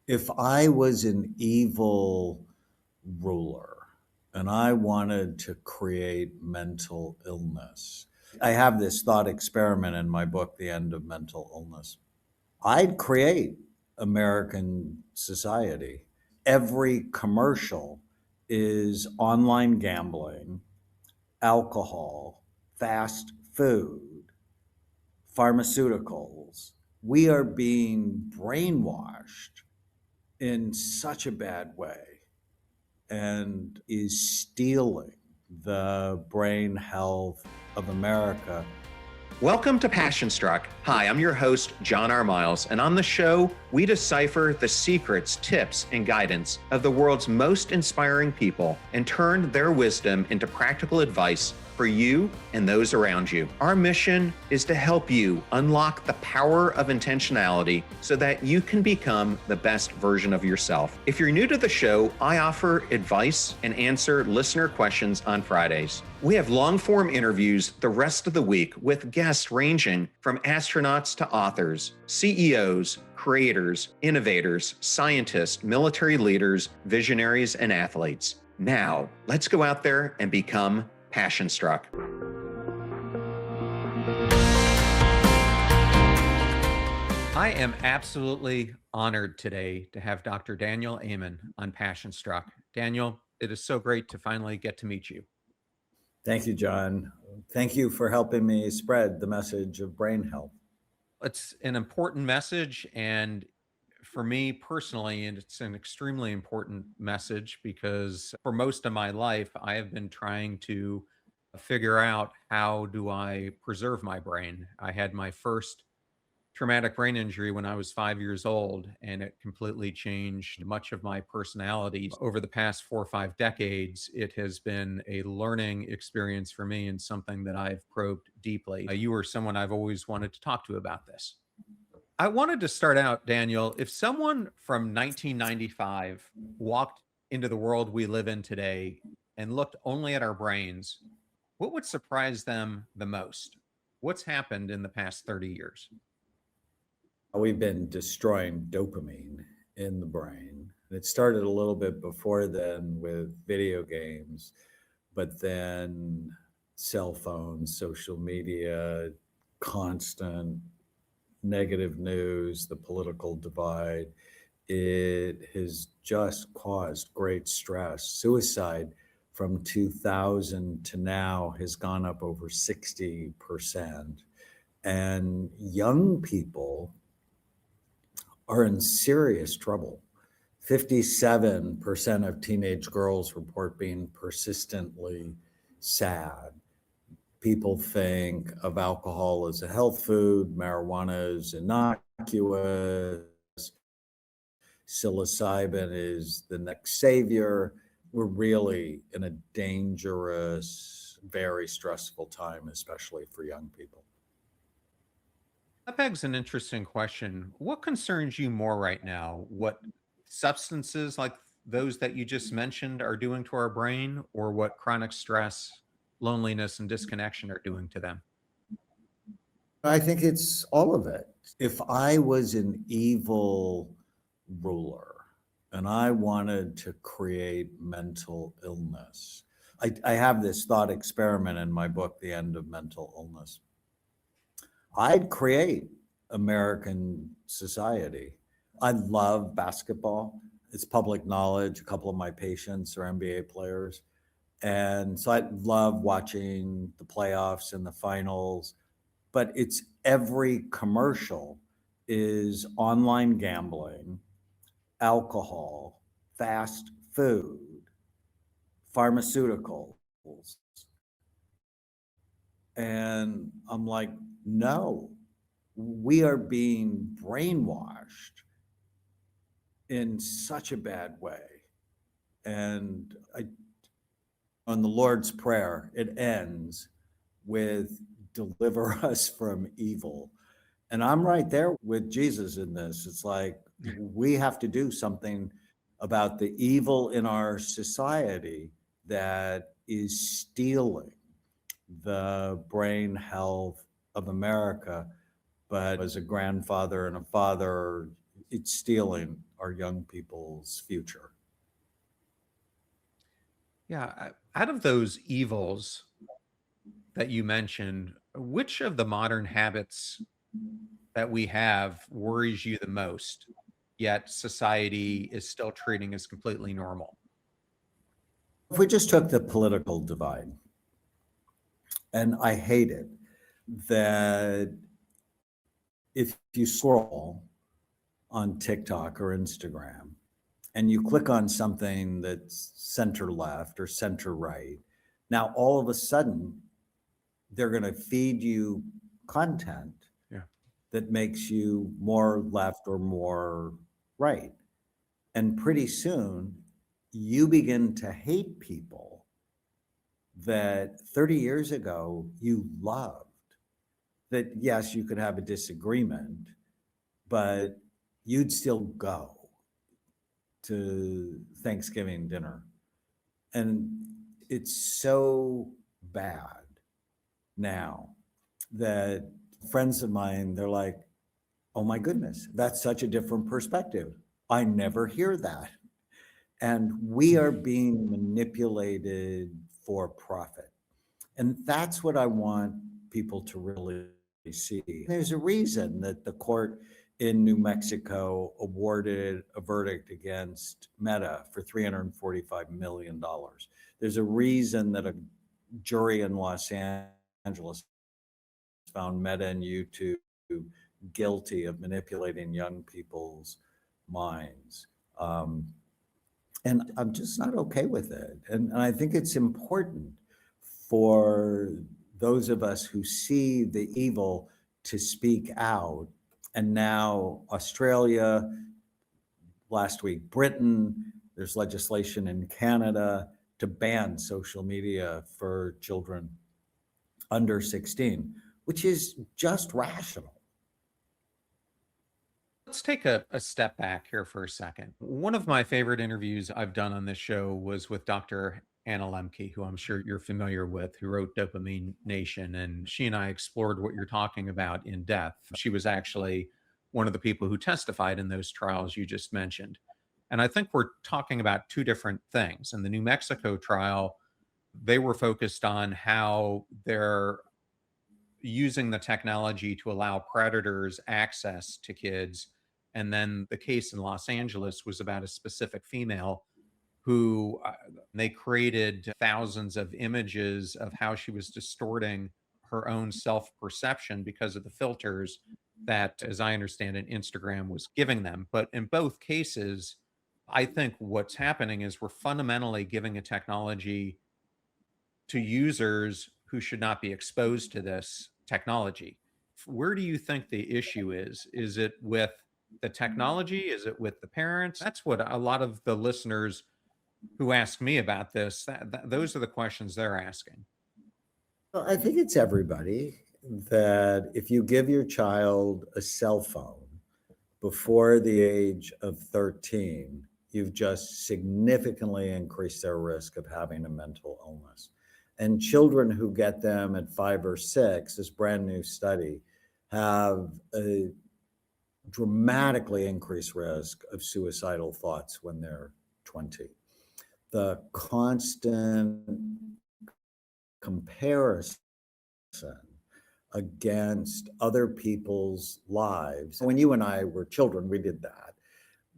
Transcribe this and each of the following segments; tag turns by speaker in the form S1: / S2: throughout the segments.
S1: If I was an evil ruler and I wanted to create mental illness, I have this thought experiment in my book, The End of Mental Illness. I'd create American society. Every commercial is online gambling, alcohol, fast food, pharmaceuticals. We are being brainwashed in such a bad way and is stealing the brain health of America.
S2: Welcome to Passion Struck. Hi, I'm your host, John R. Miles, and on the show, we decipher the secrets, tips, and guidance of the world's most inspiring people and turn their wisdom into practical advice for you and those around you. Our mission is to help you unlock the power of intentionality so that you can become the best version of yourself. If you're new to the show, I offer advice and answer listener questions on Fridays. We have long-form interviews the rest of the week with guests ranging from astronauts to authors, CEOs, creators, innovators, scientists, military leaders, visionaries, and athletes. Now, let's go out there and become Passion Struck. I am absolutely honored today to have Dr. Daniel Amen on Passion Struck. Daniel, it is so great to finally get to meet you.
S1: Thank you, John. Thank you for helping me spread the message of brain health.
S2: It's an important message, and for me personally, and it's an extremely important message because for most of my life, I have been trying to figure out how do I preserve my brain. I had my first traumatic brain injury when I was 5 years old, and it completely changed much of my personality. Over the past 4 or 5 decades, it has been a learning experience for me and something that I've probed deeply. You are someone I've always wanted to talk to about this. I wanted to start out, Daniel, if someone from 1995 walked into the world we live in today and looked only at our brains, what would surprise them the most? What's happened in the past 30 years?
S1: We've been destroying dopamine in the brain. It started a little bit before then with video games, but then cell phones, social media, constant negative news, the political divide. It has just caused great stress. Suicide from 2000 to now has gone up over 60%. And young people are in serious trouble. 57% of teenage girls report being persistently sad. People think of alcohol as a health food, marijuana is innocuous, psilocybin is the next savior. We're really in a dangerous, very stressful time, especially for young people.
S2: That begs an interesting question. What concerns you more right now? What substances like those that you just mentioned are doing to our brain, or what chronic stress, loneliness, and disconnection are doing to them?
S1: I think it's all of it. If I was an evil ruler and I wanted to create mental illness, I have this thought experiment in my book, The End of Mental Illness. I'd create American society. I love basketball. It's public knowledge. A couple of my patients are NBA players. And so I love watching the playoffs and the finals, but it's every commercial is online gambling, alcohol, fast food, pharmaceuticals. And I'm like, no, we are being brainwashed in such a bad way. And on the Lord's Prayer, it ends with deliver us from evil. And I'm right there with Jesus in this. It's like we have to do something about the evil in our society that is stealing the brain health of America. But as a grandfather and a father, it's stealing our young people's future.
S2: Yeah. Out of those evils that you mentioned, which of the modern habits that we have worries you the most, yet society is still treating as completely normal?
S1: If we just took the political divide, and I hate it, that if you scroll on TikTok or Instagram and you click on something that's center left or center right, now all of a sudden they're going to feed you content
S2: Yeah.
S1: that makes you more left or more right. And pretty soon you begin to hate people that 30 years ago you loved. That, yes, you could have a disagreement, but you'd still go to Thanksgiving dinner. And it's so bad now that friends of mine, they're like, oh my goodness, that's such a different perspective. I never hear that. And we are being manipulated for profit. And that's what I want people to really see. There's a reason that the court in New Mexico awarded a verdict against Meta for $345 million. There's a reason that a jury in Los Angeles found Meta and YouTube guilty of manipulating young people's minds. And I'm just not okay with it. And I think it's important for those of us who see the evil to speak out. And now Australia, last week Britain, there's legislation in Canada to ban social media for children under 16, which is just rational.
S2: Let's take a step back here for a second. One of my favorite interviews I've done on this show was with Dr. Anna Lemke, who I'm sure you're familiar with, who wrote Dopamine Nation. And she and I explored what you're talking about in depth. She was actually one of the people who testified in those trials you just mentioned. And I think we're talking about two different things. In the New Mexico trial, they were focused on how they're using the technology to allow predators access to kids. And then the case in Los Angeles was about a specific female who they created thousands of images of how she was distorting her own self perception because of the filters that, as I understand it, Instagram was giving them. But in both cases, I think what's happening is we're fundamentally giving a technology to users who should not be exposed to this technology. Where do you think the issue is? Is it with the technology? Is it with the parents? That's what a lot of the listeners who ask me about this, those are the questions they're asking.
S1: Well, I think it's everybody that if you give your child a cell phone before the age of 13, you've just significantly increased their risk of having a mental illness. And children who get them at 5 or 6, this brand new study, have a dramatically increased risk of suicidal thoughts when they're 20. The constant comparison against other people's lives. When you and I were children, we did that,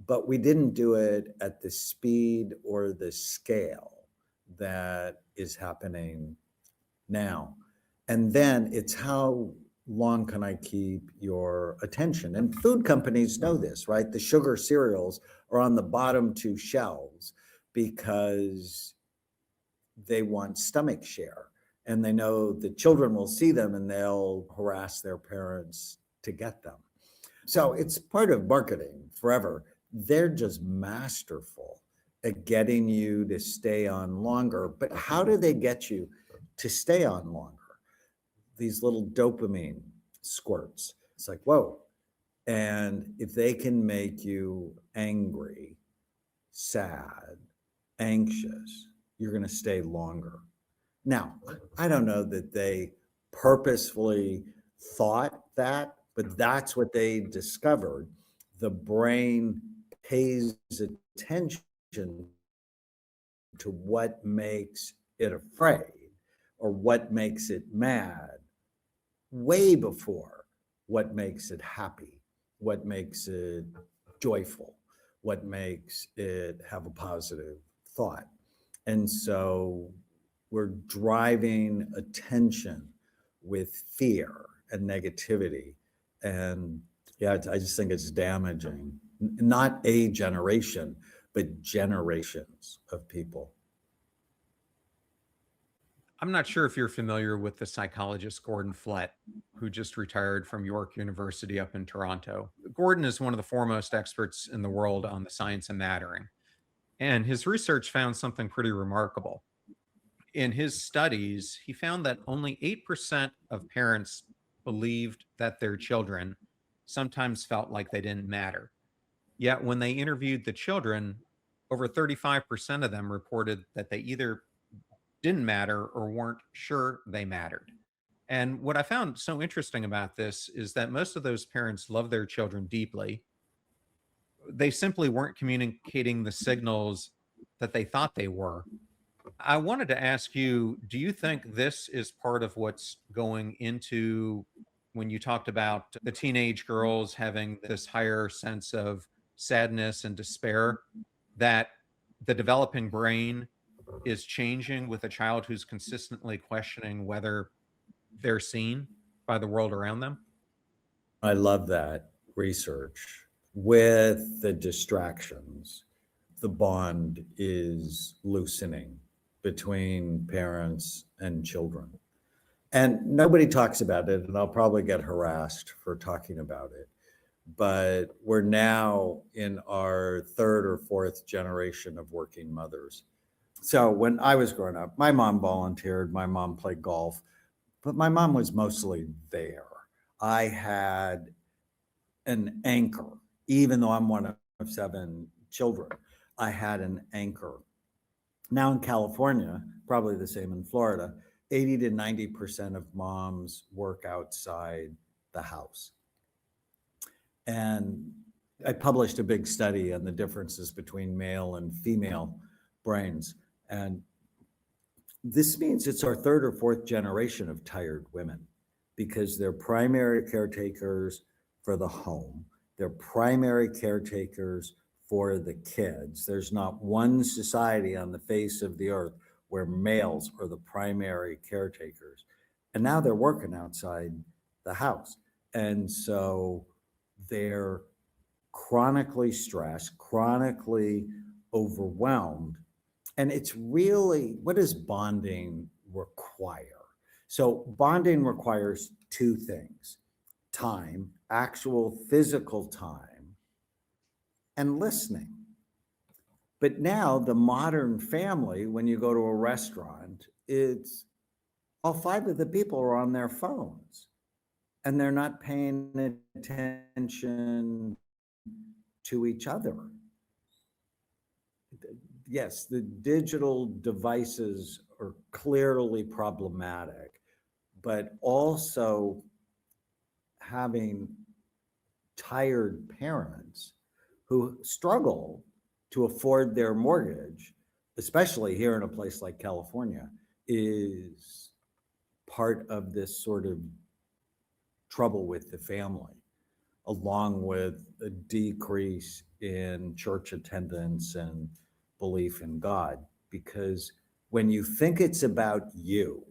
S1: but we didn't do it at the speed or the scale that is happening now. And then it's how long can I keep your attention? And food companies know this, right? The sugar cereals are on the bottom 2 shelves because they want stomach share. And they know the children will see them and they'll harass their parents to get them. So it's part of marketing forever. They're just masterful at getting you to stay on longer. But how do they get you to stay on longer? These little dopamine squirts. It's like, whoa. And if they can make you angry, sad, anxious, you're going to stay longer. Now, I don't know that they purposefully thought that, but that's what they discovered. The brain pays attention to what makes it afraid or what makes it mad way before what makes it happy, what makes it joyful, what makes it have a positive thought. And so we're driving attention with fear and negativity. And yeah, I just think it's damaging, not a generation, but generations of people.
S2: I'm not sure if you're familiar with the psychologist Gordon Flett, who just retired from York University up in Toronto. Gordon is one of the foremost experts in the world on the science of mattering. And his research found something pretty remarkable. In his studies, he found that only 8% of parents believed that their children sometimes felt like they didn't matter. Yet when they interviewed the children, over 35% of them reported that they either didn't matter or weren't sure they mattered. And what I found so interesting about this is that most of those parents love their children deeply. They simply weren't communicating the signals that they thought they were. I wanted to ask you, do you think this is part of what's going into when you talked about the teenage girls having this higher sense of sadness and despair, that the developing brain is changing with a child who's consistently questioning whether they're seen by the world around them?
S1: I love that research. With the distractions, the bond is loosening between parents and children. And nobody talks about it, and I'll probably get harassed for talking about it. But we're now in our third or fourth generation of working mothers. So when I was growing up, my mom volunteered, my mom played golf, but my mom was mostly there. I had an anchor, even though I'm one of seven children, I had an anchor. Now in California, probably the same in Florida, 80 to 90% of moms work outside the house. And I published a big study on the differences between male and female brains. And this means it's our third or fourth generation of tired women because they're primary caretakers for the home. They're primary caretakers for the kids. There's not one society on the face of the earth where males are the primary caretakers. And now they're working outside the house. And so they're chronically stressed, chronically overwhelmed. And it's really, what does bonding require? So bonding requires two things: time, actual physical time, and listening. But now the modern family, when you go to a restaurant, it's all five of the people are on their phones and they're not paying attention to each other. Yes, the digital devices are clearly problematic, but also having tired parents who struggle to afford their mortgage, especially here in a place like California, is part of this sort of trouble with the family, along with a decrease in church attendance and belief in God. Because when you think it's about you,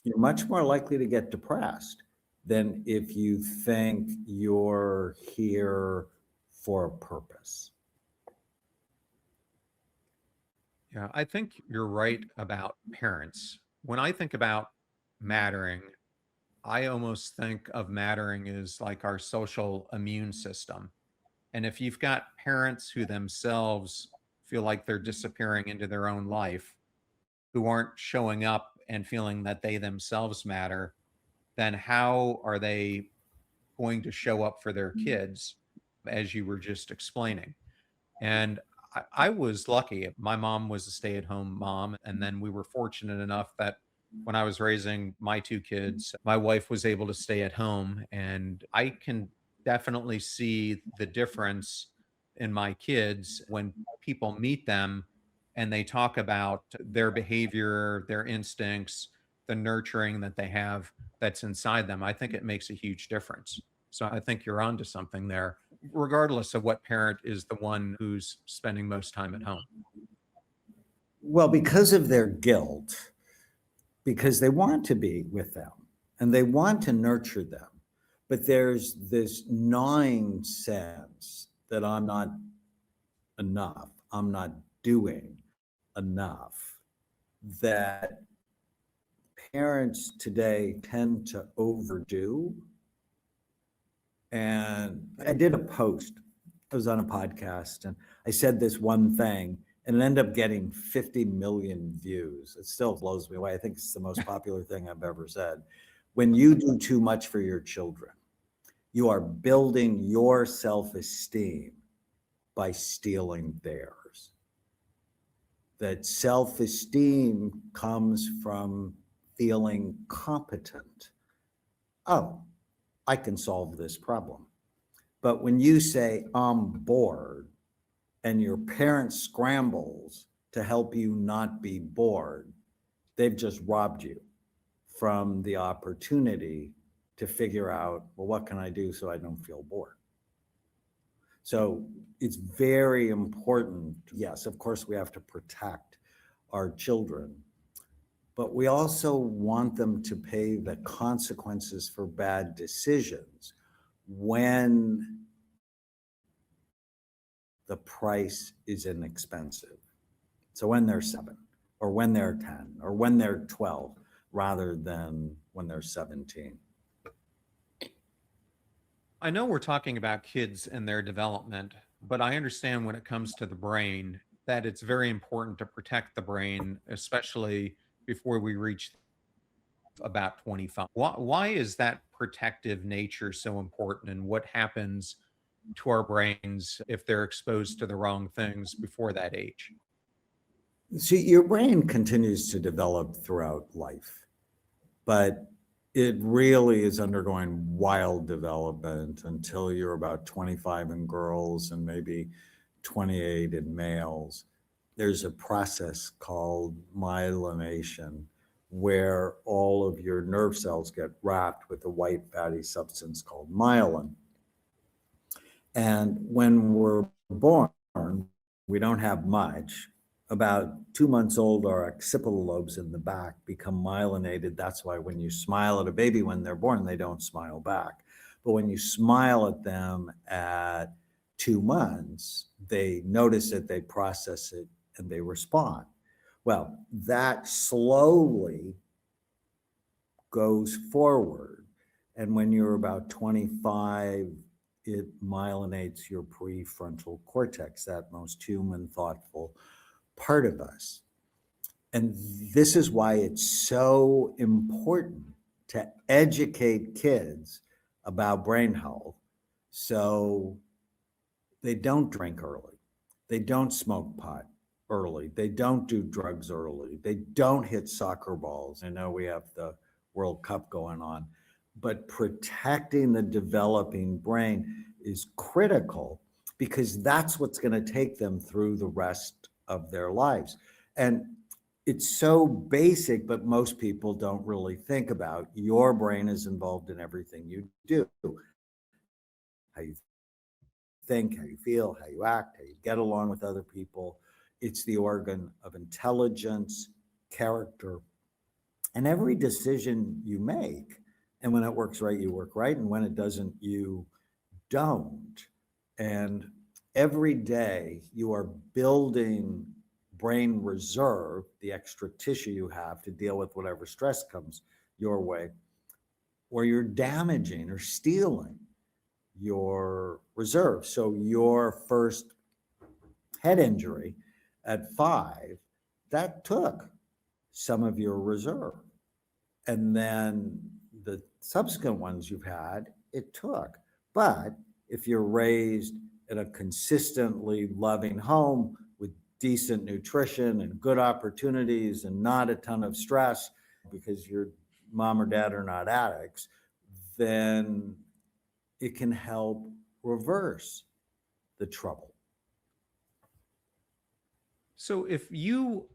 S1: you're much more likely to get depressed than if you think you're here for a purpose.
S2: Yeah, I think you're right about parents. When I think about mattering, I almost think of mattering as like our social immune system. And if you've got parents who themselves feel like they're disappearing into their own life, who aren't showing up and feeling that they themselves matter, then how are they going to show up for their kids, as you were just explaining? And I was lucky. My mom was a stay at home mom. And then we were fortunate enough that when I was raising my two kids, my wife was able to stay at home. And I can definitely see the difference in my kids when people meet them and they talk about their behavior, their instincts, the nurturing that they have that's inside them. I think it makes a huge difference. So I think you're onto something there, regardless of what parent is the one who's spending most time at home.
S1: Well, because of their guilt, because they want to be with them and they want to nurture them. But there's this gnawing sense that I'm not enough, I'm not doing enough, that parents today tend to overdo. And I did a post, I was on a podcast, and I said this one thing, and it ended up getting 50 million views. It still blows me away. I think it's the most popular thing I've ever said. When you do too much for your children, you are building your self-esteem by stealing theirs. That self-esteem comes from feeling competent. Oh, I can solve this problem. But when you say, I'm bored, and your parent scrambles to help you not be bored, they've just robbed you from the opportunity to figure out, well, what can I do so I don't feel bored? So it's very important. Yes, of course, we have to protect our children, but we also want them to pay the consequences for bad decisions when the price is inexpensive. So when they're 7 or when they're 10 or when they're 12, rather than when they're 17.
S2: I know we're talking about kids and their development, but I understand when it comes to the brain that it's very important to protect the brain, especially before we reach about 25. Why is that protective nature so important, and what happens to our brains if they're exposed to the wrong things before that age?
S1: See, your brain continues to develop throughout life, but it really is undergoing wild development until you're about 25 in girls and maybe 28 in males. There's a process called myelination where all of your nerve cells get wrapped with a white fatty substance called myelin. And when we're born, we don't have much. About 2 months old, our occipital lobes in the back become myelinated. That's why when you smile at a baby when they're born, they don't smile back. But when you smile at them at 2 months, they notice it, they process it, and they respond. Well, that slowly goes forward. And when you're about 25, it myelinates your prefrontal cortex, that most human, thoughtful part of us. And this is why it's so important to educate kids about brain health so they don't drink early, they don't smoke pot early, they don't do drugs early, they don't hit soccer balls. I know we have the World Cup going on, but protecting the developing brain is critical because that's what's going to take them through the rest of their lives. And it's so basic, but most people don't really think about. Your brain is involved in everything you do. How you think, how you feel, how you act, how you get along with other people. It's the organ of intelligence, character, and every decision you make. And when it works right, you work right. And when it doesn't, you don't. And every day you are building brain reserve, the extra tissue you have to deal with whatever stress comes your way, or you're damaging or stealing your reserve. So your first head injury at 5, that took some of your reserve. And then the subsequent ones you've had, it took. But if you're raised in a consistently loving home with decent nutrition and good opportunities and not a ton of stress because your mom or dad are not addicts, then it can help reverse the trouble.
S2: So if you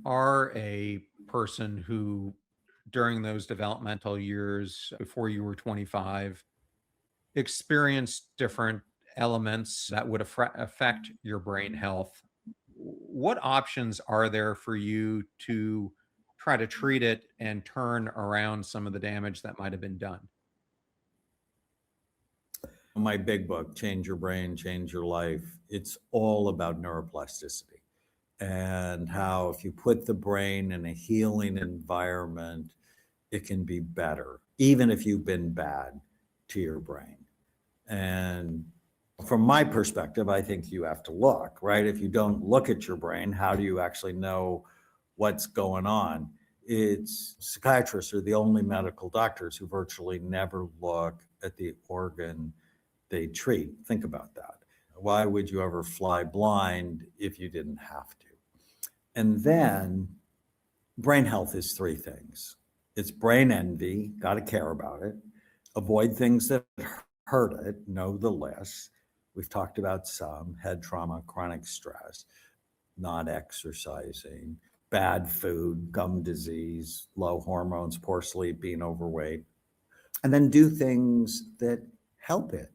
S2: are a person who, during those developmental years before you were 25, experienced different elements that would affect your brain health, what options are there for you to try to treat it and turn around some of the damage that might have been done?
S1: My big book, Change Your Brain, Change Your Life, it's all about neuroplasticity and how if you put the brain in a healing environment, it can be better, even if you've been bad to your brain. And from my perspective, I think you have to look, right? If you don't look at your brain, how do you actually know what's going on? It's psychiatrists are the only medical doctors who virtually never look at the organ they treat. Think about that. Why would you ever fly blind if you didn't have to? And then brain health is three things. It's brain envy, got to care about it. Avoid things that hurt it, know the list. We've talked about some: head trauma, chronic stress, not exercising, bad food, gum disease, low hormones, poor sleep, being overweight. And then do things that help it.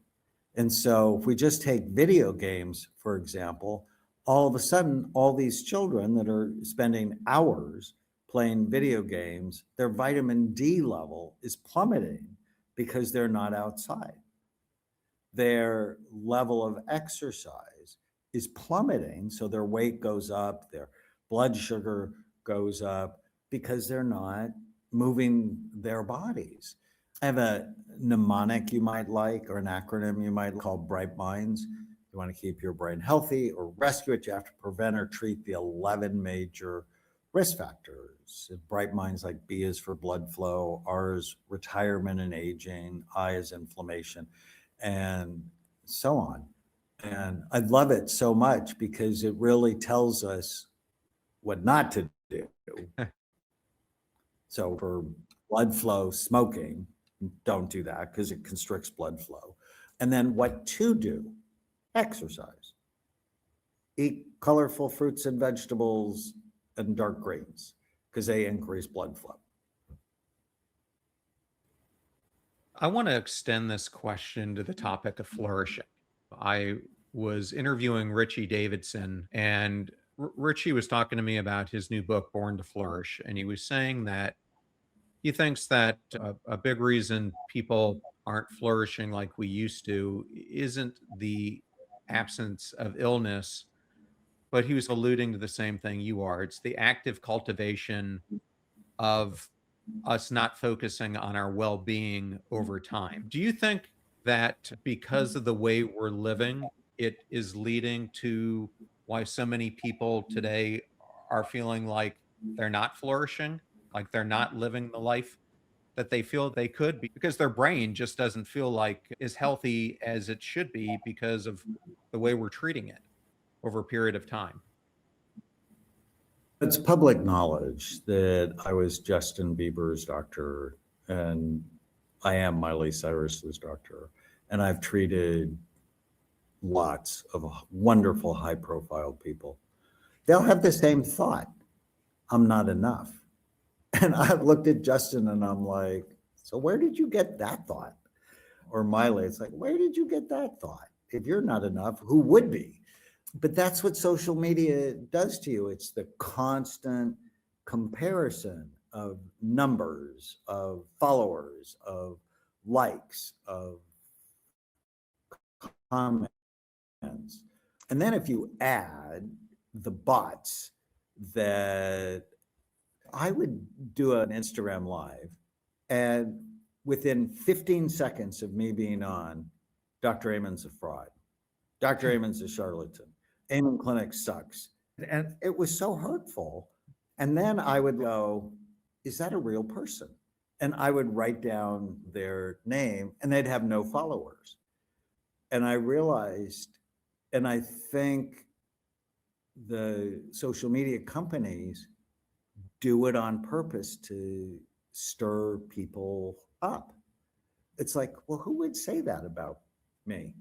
S1: And so if we just take video games, for example, all of a sudden, all these children that are spending hours playing video games, their vitamin D level is plummeting because they're not outside. Their level of exercise is plummeting. So their weight goes up, their blood sugar goes up because they're not moving their bodies. I have a mnemonic you might like, or an acronym you might call Bright Minds. You want to keep your brain healthy or rescue it, you have to prevent or treat the 11 major risk factors. Bright Minds, like B is for blood flow, R is retirement and aging, I is inflammation, and so on. And I love it so much because it really tells us what not to do. So for blood flow, smoking, don't do that because it constricts blood flow. And then what to do: exercise, eat colorful fruits and vegetables and dark greens because they increase blood flow.
S2: I want to extend this question to the topic of flourishing. I was interviewing Richie Davidson, and Richie was talking to me about his new book, Born to Flourish. And he was saying that he thinks that a big reason people aren't flourishing like we used to isn't the absence of illness, but he was alluding to the same thing you are. It's the active cultivation of us not focusing on our well-being over time. Do you think that because of the way we're living, it is leading to why so many people today are feeling like they're not flourishing, like they're not living the life that they feel they could be, because their brain just doesn't feel like as healthy as it should be because of the way we're treating it over a period of time?
S1: It's public knowledge that I was Justin Bieber's doctor and I am Miley Cyrus's doctor. And I've treated lots of wonderful high profile people. They'll have the same thought: I'm not enough. And I've looked at Justin and I'm like, so where did you get that thought? Or Miley, it's like, where did you get that thought? If you're not enough, who would be? But that's what social media does to you. It's the constant comparison of numbers, of followers, of likes, of comments. And then if you add the bots, that I would do an Instagram live, and within 15 seconds of me being on, Dr. Amon's a fraud. Dr. Amon's a charlatan. Amen Clinic sucks. And it was so hurtful. And then I would go, is that a real person? And I would write down their name and they'd have no followers. And I realized, and I think the social media companies do it on purpose to stir people up. It's like, well, who would say that about me?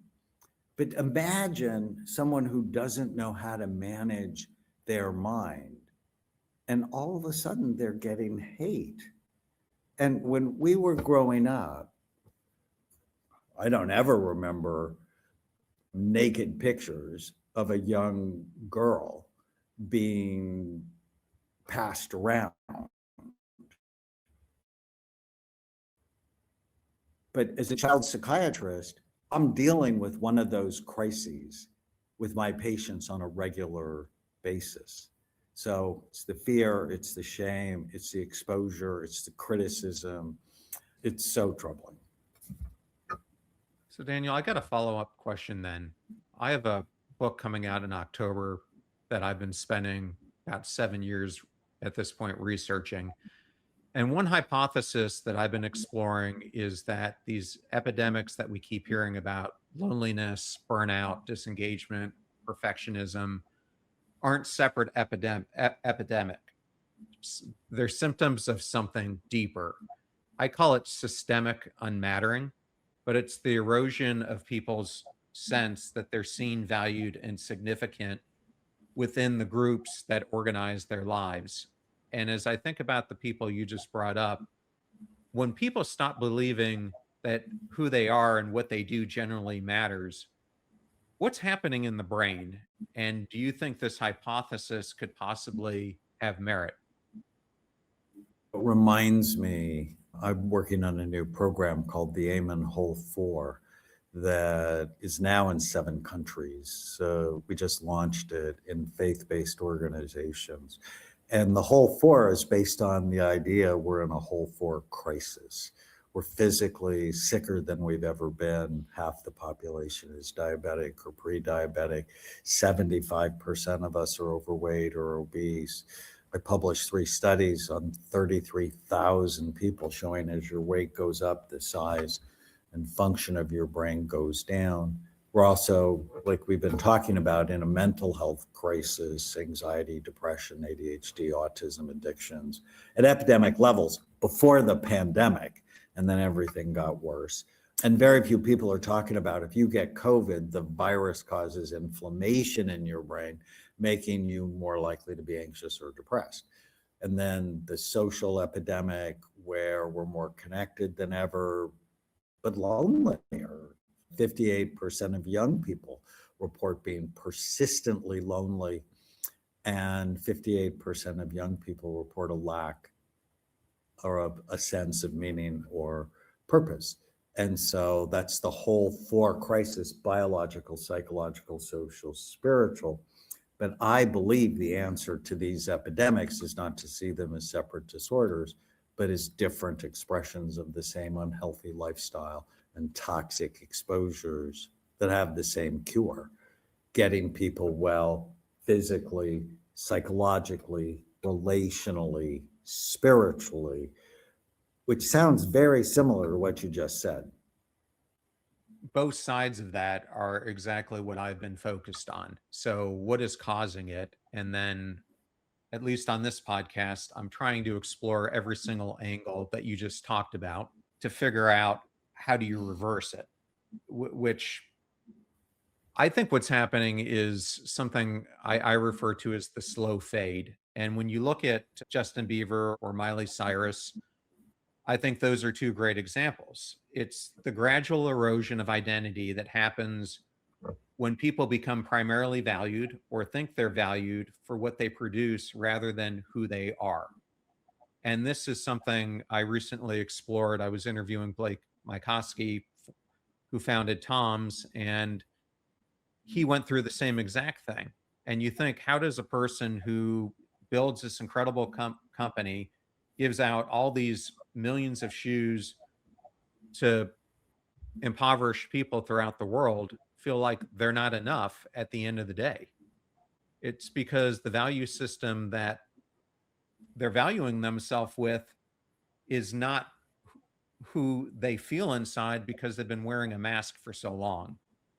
S1: But imagine someone who doesn't know how to manage their mind. And all of a sudden they're getting hate. And when we were growing up, I don't ever remember naked pictures of a young girl being passed around. But as a child psychiatrist, I'm dealing with one of those crises with my patients on a regular basis. So it's the fear, it's the shame, it's the exposure, it's the criticism. It's so troubling.
S2: So, Daniel, I got a follow-up question then. I have a book coming out in October that I've been spending about 7 years at this point researching. And one hypothesis that I've been exploring is that these epidemics that we keep hearing about, loneliness, burnout, disengagement, perfectionism, aren't separate epidemic. They're symptoms of something deeper. I call it systemic unmattering, but it's the erosion of people's sense that they're seen, valued, and significant within the groups that organize their lives. And as I think about the people you just brought up, when people stop believing that who they are and what they do generally matters, what's happening in the brain? And do you think this hypothesis could possibly have merit?
S1: It reminds me, I'm working on a new program called the Amen Whole 4 that is now in 7 countries. So we just launched it in faith-based organizations. And the Whole 4 is based on the idea we're in a Whole 4 crisis. We're physically sicker than we've ever been. Half the population is diabetic or pre-diabetic. 75% of us are overweight or obese. I published 3 studies on 33,000 people showing as your weight goes up, the size and function of your brain goes down. We're also, like we've been talking about, in a mental health crisis, anxiety, depression, ADHD, autism, addictions, at epidemic levels before the pandemic, and then everything got worse. And very few people are talking about if you get COVID, the virus causes inflammation in your brain, making you more likely to be anxious or depressed. And then the social epidemic where we're more connected than ever, but lonelier. 58% of young people report being persistently lonely, and 58% of young people report a lack or a sense of meaning or purpose. And so that's the Whole 4 crisis: biological, psychological, social, spiritual. But I believe the answer to these epidemics is not to see them as separate disorders, but as different expressions of the same unhealthy lifestyle and toxic exposures that have the same cure: getting people well physically, psychologically, relationally, spiritually, which sounds very similar to what you just said.
S2: Both sides of that are exactly what I've been focused on. So, what is causing it? And then, at least on this podcast, I'm trying to explore every single angle that you just talked about to figure out how do you reverse it, which I think what's happening is something I refer to as the slow fade. And when you look at Justin Bieber or Miley Cyrus, I think those are 2 great examples. It's the gradual erosion of identity that happens when people become primarily valued or think they're valued for what they produce rather than who they are. And this is something I recently explored. I was interviewing Blake Mycoskie, who founded Tom's, and he went through the same exact thing. And you think, how does a person who builds this incredible company, gives out all these millions of shoes to impoverished people throughout the world, feel like they're not enough at the end of the day? It's because the value system that they're valuing themselves with is not who they feel inside because they've been wearing a mask for so long,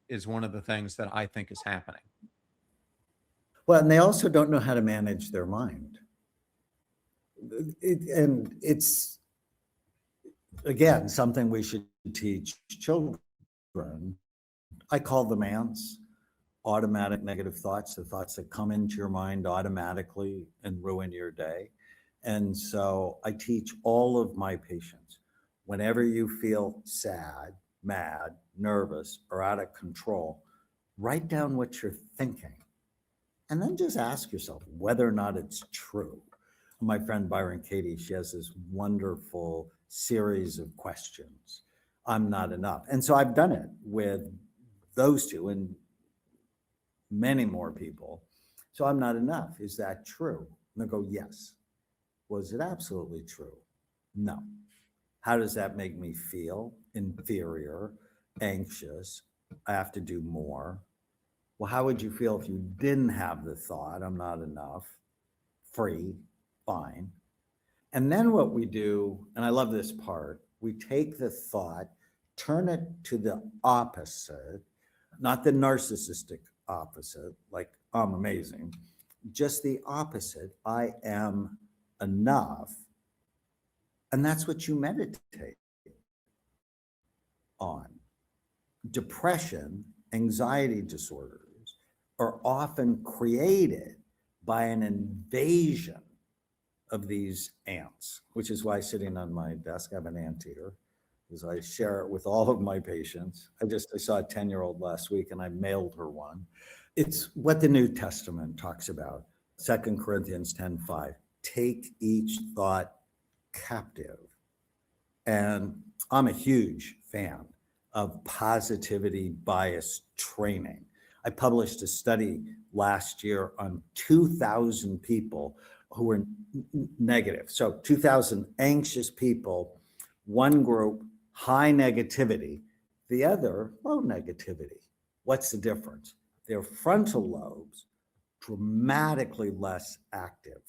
S2: is one of the things that I think is happening.
S1: Well, and they also don't know how to manage their mind. And it's, again, something we should teach children. I call them ants. automatic negative thoughts, the thoughts that come into your mind automatically and ruin your day. And so I teach all of my patients, whenever you feel sad, mad, nervous, or out of control, write down what you're thinking. And then just ask yourself whether or not it's true. My friend Byron Katie, she has this wonderful series of questions. I'm not enough. And so I've done it with those two and many more people. So I'm not enough. Is that true? And they go, yes. Was it absolutely true? No. How does that make me feel? Inferior, anxious. I have to do more. Well, how would you feel if you didn't have the thought, I'm not enough? Free, fine. And then what we do, and I love this part, we take the thought, turn it to the opposite, not the narcissistic opposite, like I'm amazing, just the opposite, I am enough. And that's what you meditate on. Depression, anxiety disorders are often created by an invasion of these ants, which is why sitting on my desk, I have an anteater, because I share it with all of my patients. I saw a 10-year-old last week and I mailed her one. It's what the New Testament talks about. 2 Corinthians 10:5, take each thought captive. And I'm a huge fan of positivity bias training. I published a study last year on 2,000 people who were negative. So 2,000 anxious people, one group high negativity, the other low negativity. What's the difference? Their frontal lobes dramatically less active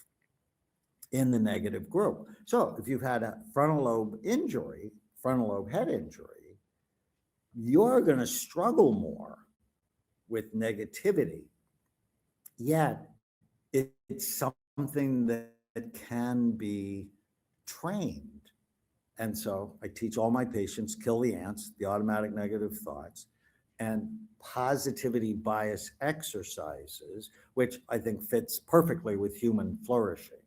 S1: in the negative group. So if you've had a frontal lobe injury, frontal lobe head injury, you're going to struggle more with negativity. Yet it's something that can be trained. And so I teach all my patients, kill the ants, the automatic negative thoughts, and positivity bias exercises, which I think fits perfectly with human flourishing,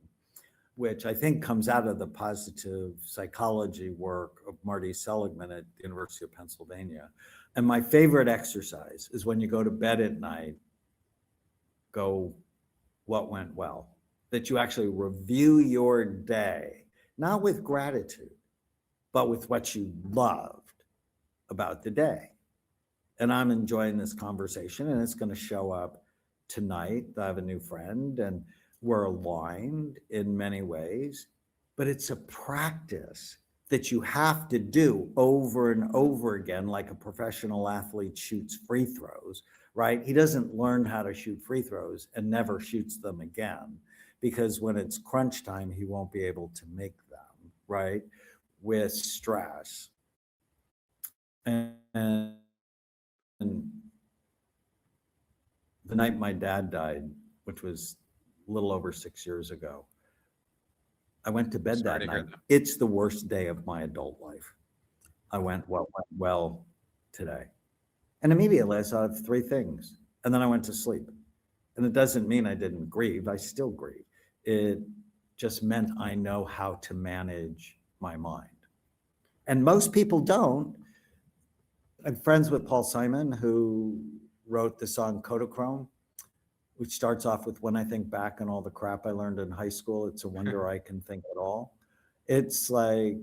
S1: which I think comes out of the positive psychology work of Marty Seligman at the University of Pennsylvania. And my favorite exercise is when you go to bed at night, go, what went well? That you actually review your day, not with gratitude, but with what you loved about the day. And I'm enjoying this conversation, and it's going to show up tonight. I have a new friend, and we're aligned in many ways, but it's a practice that you have to do over and over again, like a professional athlete shoots free throws, right? He doesn't learn how to shoot free throws and never shoots them again, because when it's crunch time, he won't be able to make them, right? With stress. And the night my dad died, which was a little over 6 years ago, I went to bed
S2: Sorry
S1: that
S2: to hear
S1: night.
S2: that.
S1: It's the worst day of my adult life. I went, what went well today? And immediately I thought of three things. And then I went to sleep. And it doesn't mean I didn't grieve. I still grieve. It just meant I know how to manage my mind. And most people don't. I'm friends with Paul Simon, who wrote the song Kodachrome, which starts off with, when I think back on all the crap I learned in high school, it's a wonder I can think at all. It's like,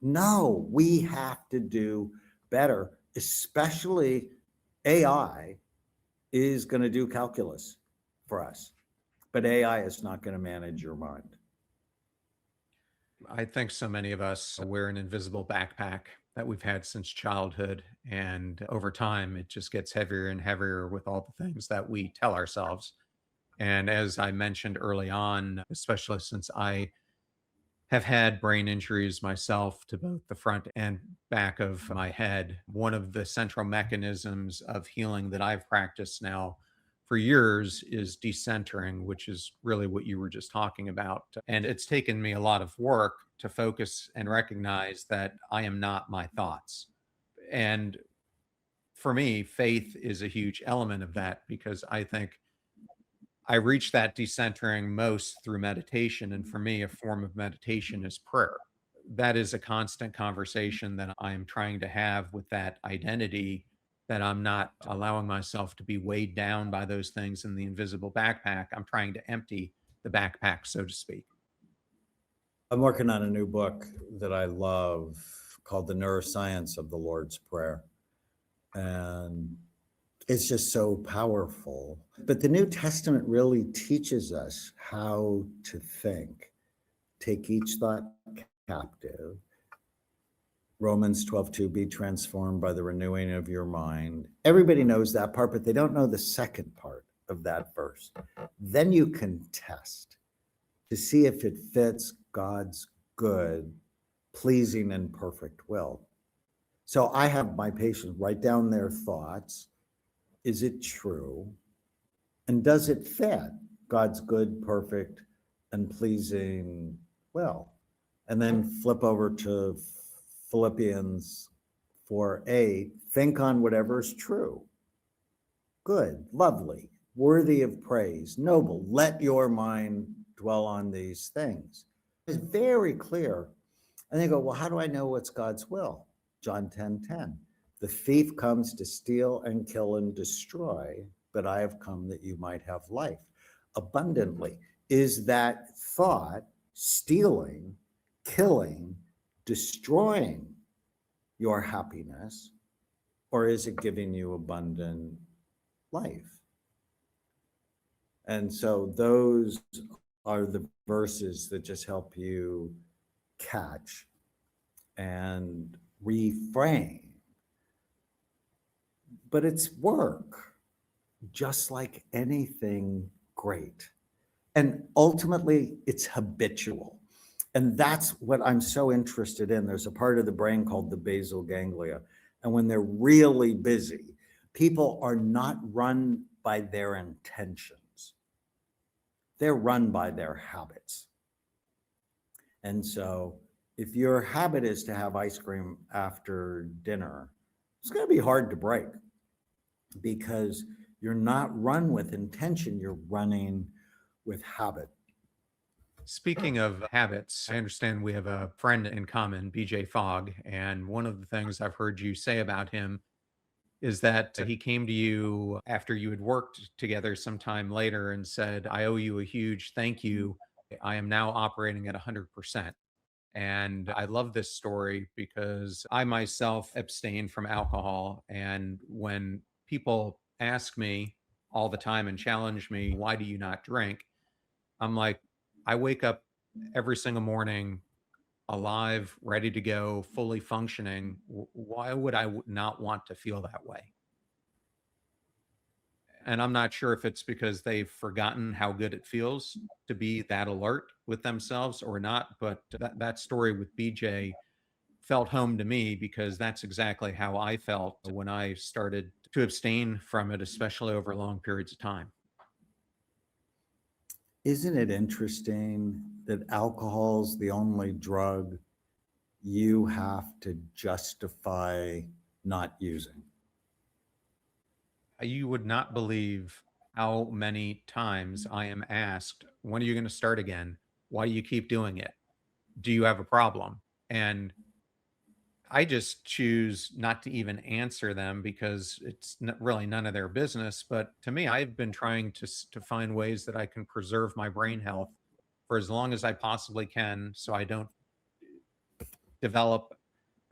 S1: no, we have to do better, especially AI is going to do calculus for us, but AI is not going to manage your mind.
S2: I think so many of us wear an invisible backpack that we've had since childhood. And over time, it just gets heavier and heavier with all the things that we tell ourselves. And as I mentioned early on, especially since I have had brain injuries myself to both the front and back of my head, one of the central mechanisms of healing that I've practiced now for years is decentering, which is really what you were just talking about. And it's taken me a lot of work to focus and recognize that I am not my thoughts. And for me, faith is a huge element of that because I think I reach that decentering most through meditation. And for me, a form of meditation is prayer. That is a constant conversation that I'm trying to have with that identity, that I'm not allowing myself to be weighed down by those things in the invisible backpack. I'm trying to empty the backpack, so to speak.
S1: I'm working on a new book that I love called The Neuroscience of the Lord's Prayer. And it's just so powerful. But the New Testament really teaches us how to think. Take each thought captive. Romans 12:2, be transformed by the renewing of your mind. Everybody knows that part, but they don't know the second part of that verse. Then you can test to see if it fits God's good, pleasing, and perfect will. So I have my patients write down their thoughts. Is it true? And does it fit God's good, perfect, and pleasing will? And then flip over to Philippians 4:8. Think on whatever is true, good, lovely, worthy of praise, noble. Let your mind dwell on these things. It's very clear. And they go, well, how do I know what's God's will? John 10:10. The thief comes to steal and kill and destroy, but I have come that you might have life abundantly. Is that thought stealing, killing, destroying your happiness, or is it giving you abundant life? And so those are the verses that just help you catch and reframe. But it's work, just like anything great. And ultimately, it's habitual. And that's what I'm so interested in. There's a part of the brain called the basal ganglia. And when they're really busy, people are not run by their intentions. They're run by their habits. And so if your habit is to have ice cream after dinner, it's going to be hard to break because you're not run with intention, you're running with habit.
S2: Speaking of habits, I understand we have a friend in common, BJ Fogg. And one of the things I've heard you say about him is that he came to you after you had worked together sometime later and said, I owe you a huge thank you. I am now operating at 100%. And I love this story because I myself abstain from alcohol. And when people ask me all the time and challenge me, why do you not drink? I'm like, I wake up every single morning alive, ready to go, fully functioning. Why would I not want to feel that way? And I'm not sure if it's because they've forgotten how good it feels to be that alert with themselves or not. But that story with BJ felt home to me because that's exactly how I felt when I started to abstain from it, especially over long periods of time.
S1: Isn't it interesting that alcohol's the only drug you have to justify not using?
S2: You would not believe how many times I am asked, when are you going to start again? Why do you keep doing it? Do you have a problem? And I just choose not to even answer them because it's really none of their business. But to me, I've been trying to find ways that I can preserve my brain health for as long as I possibly can, so I don't develop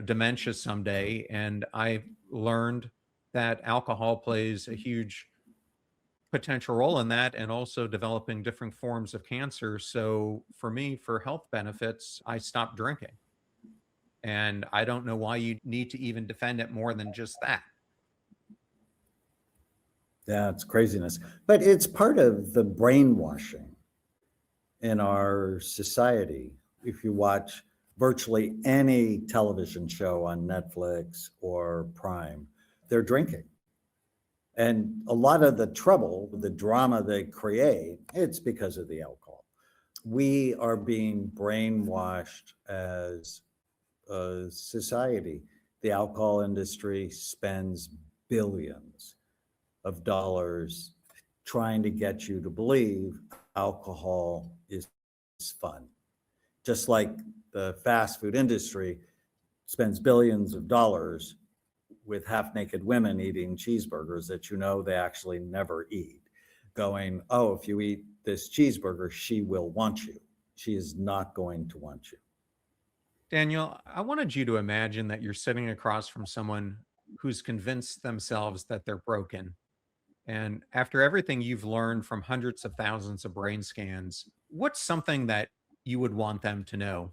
S2: dementia someday. And I've learned that alcohol plays a huge potential role in that, and also developing different forms of cancer. So for me, for health benefits, I stopped drinking. And I don't know why you need to even defend it more than just that.
S1: Yeah, it's craziness. But it's part of the brainwashing in our society. If you watch virtually any television show on Netflix or Prime, they're drinking. And a lot of the trouble, the drama they create, it's because of the alcohol. We are being brainwashed as a society. The alcohol industry spends billions of dollars trying to get you to believe alcohol is fun. Just like the fast food industry spends billions of dollars with half-naked women eating cheeseburgers that they actually never eat, going, oh, if you eat this cheeseburger, she will want you. She is not going to want you.
S2: Daniel, I wanted you to imagine that you're sitting across from someone who's convinced themselves that they're broken. And after everything you've learned from hundreds of thousands of brain scans, what's something that you would want them to know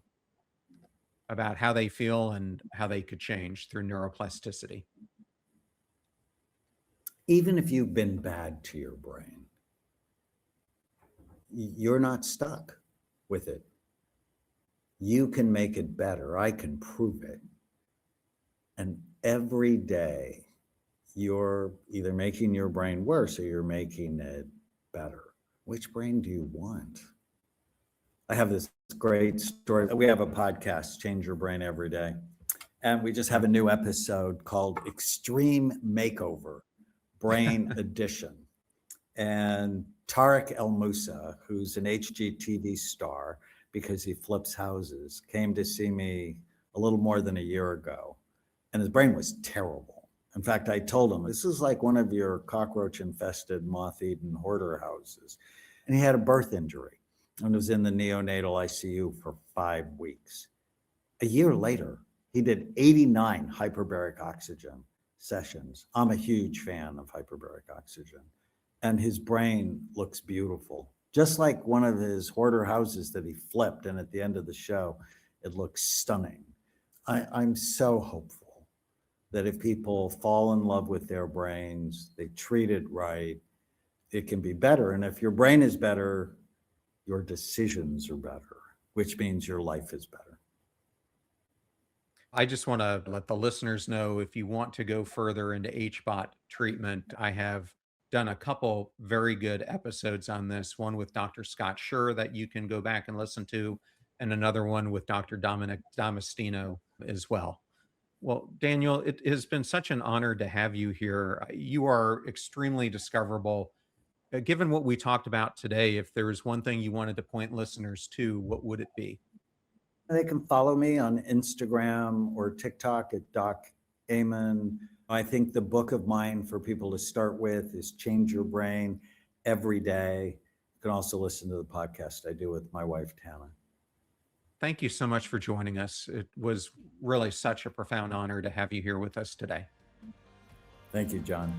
S2: about how they feel and how they could change through neuroplasticity?
S1: Even if you've been bad to your brain, you're not stuck with it. You can make it better. I can prove it. And every day, you're either making your brain worse or you're making it better. Which brain do you want? I have this great story. We have a podcast, Change Your Brain Every Day. And we just have a new episode called Extreme Makeover, Brain Edition. And Tarek El Moussa, who's an HGTV star because he flips houses, came to see me a little more than a year ago. And his brain was terrible. In fact, I told him, this is like one of your cockroach-infested, moth-eaten hoarder houses. And he had a birth injury and was in the neonatal ICU for 5 weeks. A year later, he did 89 hyperbaric oxygen sessions. I'm a huge fan of hyperbaric oxygen. And his brain looks beautiful, just like one of his hoarder houses that he flipped. And at the end of the show, it looks stunning. I'm so hopeful that if people fall in love with their brains, they treat it right, it can be better. And if your brain is better, your decisions are better, which means your life is better.
S2: I just want to let the listeners know, if you want to go further into HBOT treatment, I have done a couple very good episodes on this, one with Dr. Scott Schur that you can go back and listen to, and another one with Dr. Dominic D'Amastino as well. Well, Daniel, it has been such an honor to have you here. You are extremely discoverable. Given what we talked about today, if there was one thing you wanted to point listeners to, what would it be?
S1: They can follow me on Instagram or TikTok at Doc Amen. I think the book of mine for people to start with is Change Your Brain Every Day. You can also listen to the podcast I do with my wife, Tana.
S2: Thank you so much for joining us. It was really such a profound honor to have you here with us today.
S1: Thank you, John.